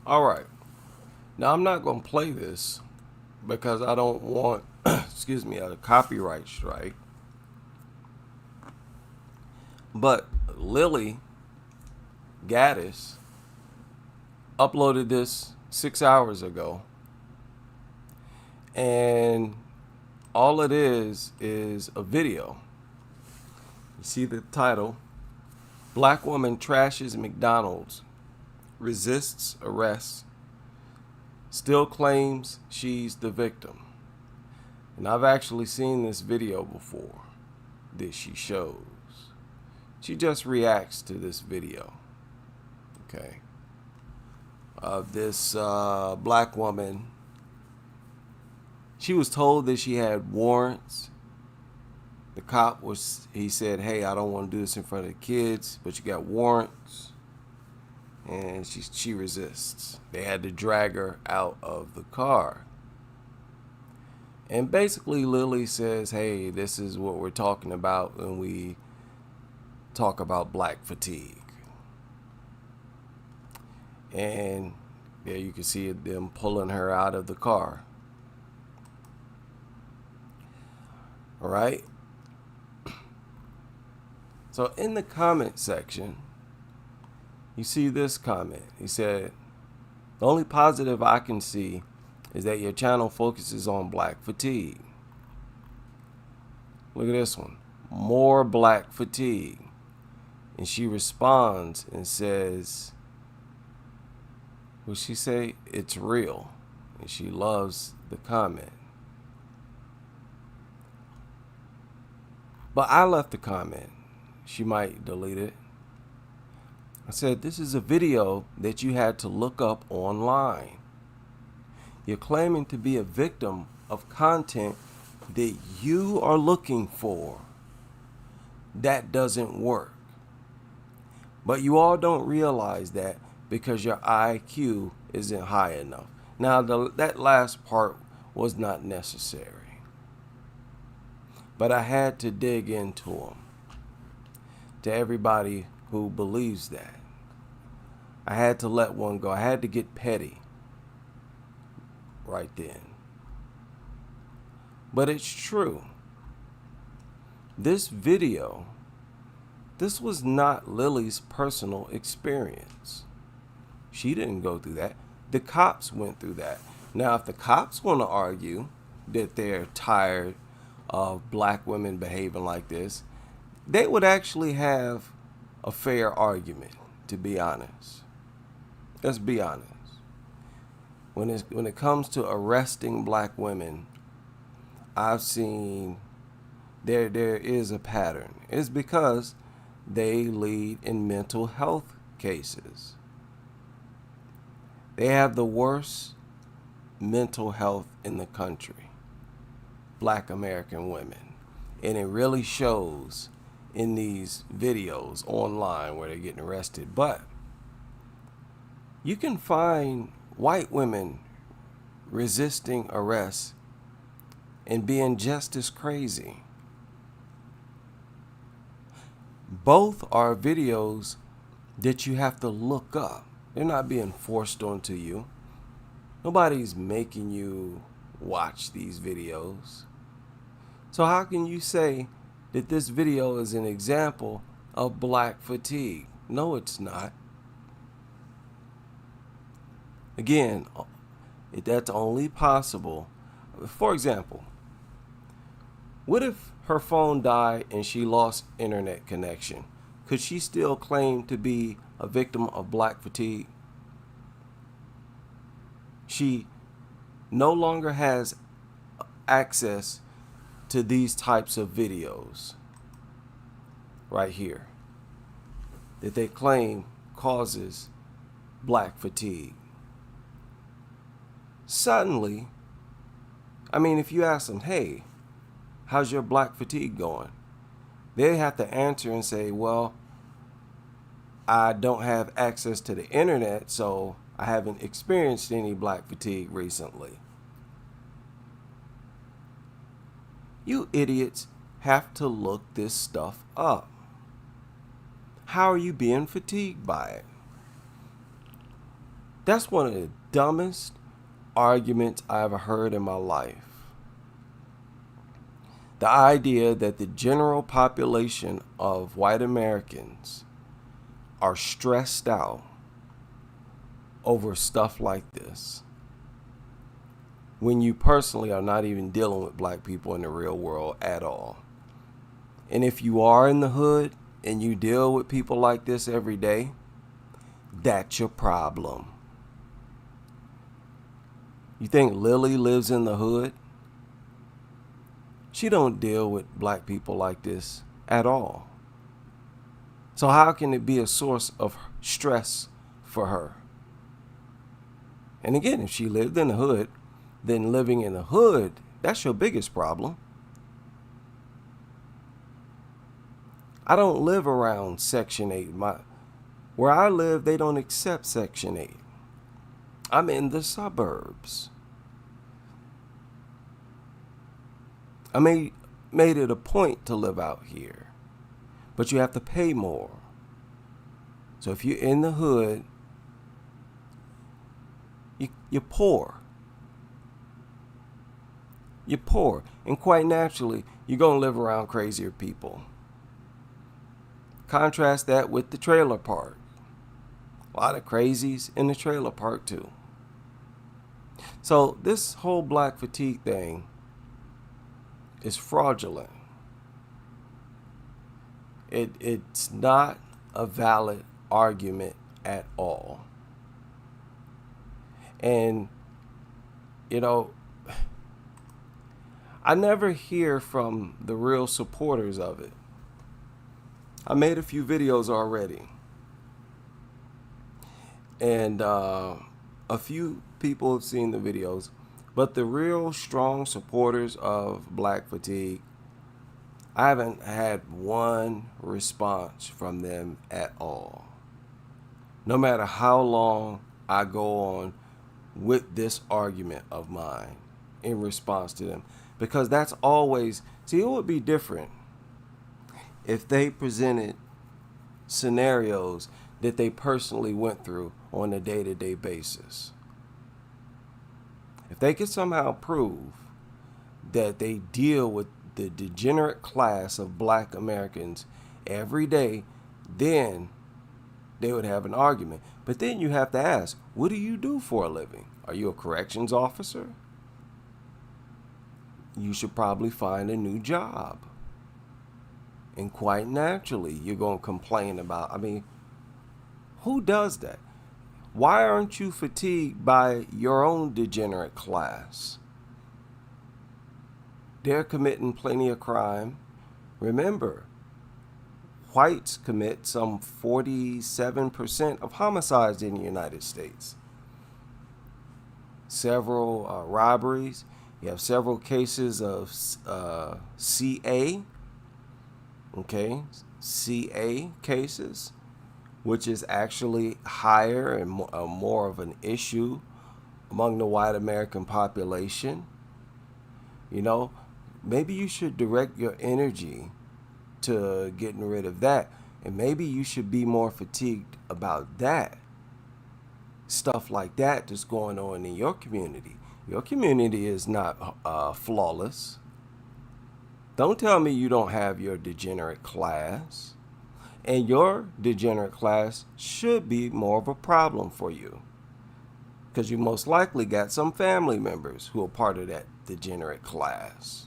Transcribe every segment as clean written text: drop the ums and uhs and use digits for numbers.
All right. Now, I'm not going to play this because I don't want, excuse me, a copyright strike. But Lilly Gaddis uploaded this 6 hours ago. And all it is a video. You see the title: Black woman trashes McDonald's, resists arrest, still claims she's the victim. And I've actually seen this video before that she shows. She just reacts to this video. Okay. Of this black woman. She was told that she had warrants. The cop he said, hey, I don't want to do this in front of the kids, but you got warrants. And she resists. They had to drag her out of the car. And basically Lilly says, hey, this is what we're talking about when we talk about black fatigue. And there you can see them pulling her out of the car. All right. So in the comment section, you see this comment. He said, the only positive I can see is that your channel focuses on black fatigue. Look at this one. More black fatigue. And she responds and says, what she say? It's real. And she loves the comment. But I left the comment. She might delete it. I said, this is a video that you had to look up online. You're claiming to be a victim of content that you are looking for. That doesn't work. But you all don't realize that because your IQ isn't high enough. Now, that last part was not necessary. But I had to dig into them. To everybody who believes that. I had to let one go. I had to get petty right then. But it's true. This video, this was not Lilly's personal experience. She didn't go through that. The cops went through that. Now, if the cops want to argue that they're tired of black women behaving like this, they would actually have a fair argument, to be honest. Let's be honest. When it comes to arresting black women, I've seen there is a pattern. It's because they lead in mental health cases. They have the worst mental health in the country. Black American women. And it really shows in these videos online where they're getting arrested. But you can find white women resisting arrest and being just as crazy. Both are videos that you have to look up. They're not being forced onto you. Nobody's making you watch these videos. So how can you say that this video is an example of black fatigue? No, it's not. Again, that's only possible. For example, what if her phone died and she lost internet connection? Could she still claim to be a victim of black fatigue? She no longer has access to these types of videos right here that they claim causes black fatigue. Suddenly, I mean, if you ask them, hey, how's your black fatigue going? They have to answer and say, well, I don't have access to the internet, so I haven't experienced any black fatigue recently. You idiots have to look this stuff up. How are you being fatigued by it? That's one of the dumbest arguments I ever heard in my life. The idea that the general population of white Americans are stressed out over stuff like this, when you personally are not even dealing with black people in the real world at all. And if you are in the hood and you deal with people like this every day, that's your problem. You think Lilly lives in the hood? She don't deal with black people like this at all. So how can it be a source of stress for her? And again, if she lived in the hood, then living in the hood, that's your biggest problem. I don't live around Section 8. Where I live, they don't accept Section 8. I'm in the suburbs. I made it a point to live out here, but you have to pay more. So if you're in the hood, you're poor. You're poor, and quite naturally, you're going to live around crazier people. Contrast that with the trailer park. A lot of crazies in the trailer park too. So this whole black fatigue thing is fraudulent. It's not a valid argument at all. And, you know, I never hear from the real supporters of it. I made a few videos already. And a few people have seen the videos. But the real strong supporters of black fatigue, I haven't had one response from them at all. No matter how long I go on with this argument of mine in response to them. Because that's always, see, it would be different if they presented scenarios that they personally went through on a day-to-day basis. If they could somehow prove that they deal with the degenerate class of black Americans every day, then they would have an argument. But then you have to ask, what do you do for a living? Are you a corrections officer? You should probably find a new job. And quite naturally, you're going to complain about, who does that? Why aren't you fatigued by your own degenerate class? They're committing plenty of crime. Remember, whites commit some 47% of homicides in the United States. Several robberies. You have several cases of CA. Okay, CA cases, which is actually higher and more of an issue among the white American population. You know, maybe you should direct your energy to getting rid of that. And maybe you should be more fatigued about that. Stuff like that that's going on in your community. Your community is not flawless. Don't tell me you don't have your degenerate class. And your degenerate class should be more of a problem for you. Because you most likely got some family members who are part of that degenerate class.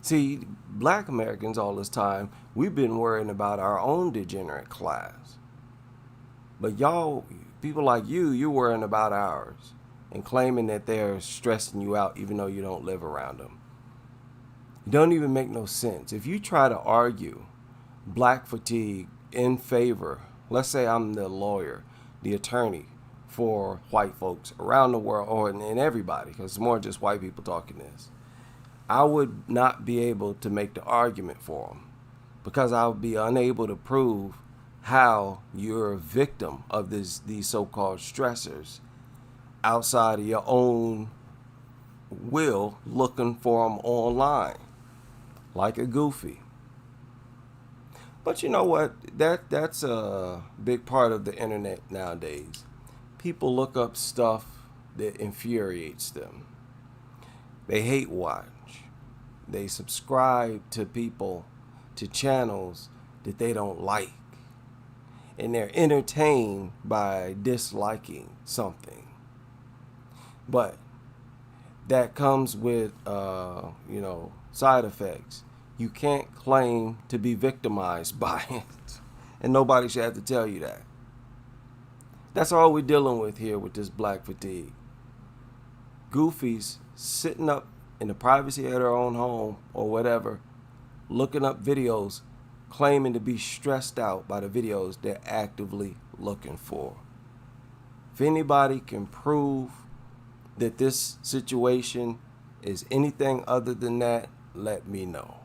See, black Americans all this time, we've been worrying about our own degenerate class. But y'all, people like you're worrying about ours and claiming that they're stressing you out even though you don't live around them. It don't even make no sense. If you try to argue black fatigue in favor, let's say I'm the lawyer, the attorney for white folks around the world, or in everybody, because it's more just white people talking this, I would not be able to make the argument for them because I would be unable to prove how you're a victim of these so-called stressors outside of your own will, looking for them online like a goofy. But you know what? That's a big part of the internet nowadays. people look up stuff that infuriates them. They hate watch. They subscribe to people, to channels that they don't like. And they're entertained by disliking something. But that comes with, side effects. You can't claim to be victimized by it. And nobody should have to tell you that. That's all we're dealing with here with this black fatigue. Goofies sitting up in the privacy of their own home or whatever, looking up videos, claiming to be stressed out by the videos they're actively looking for. If anybody can prove that this situation is anything other than that, let me know.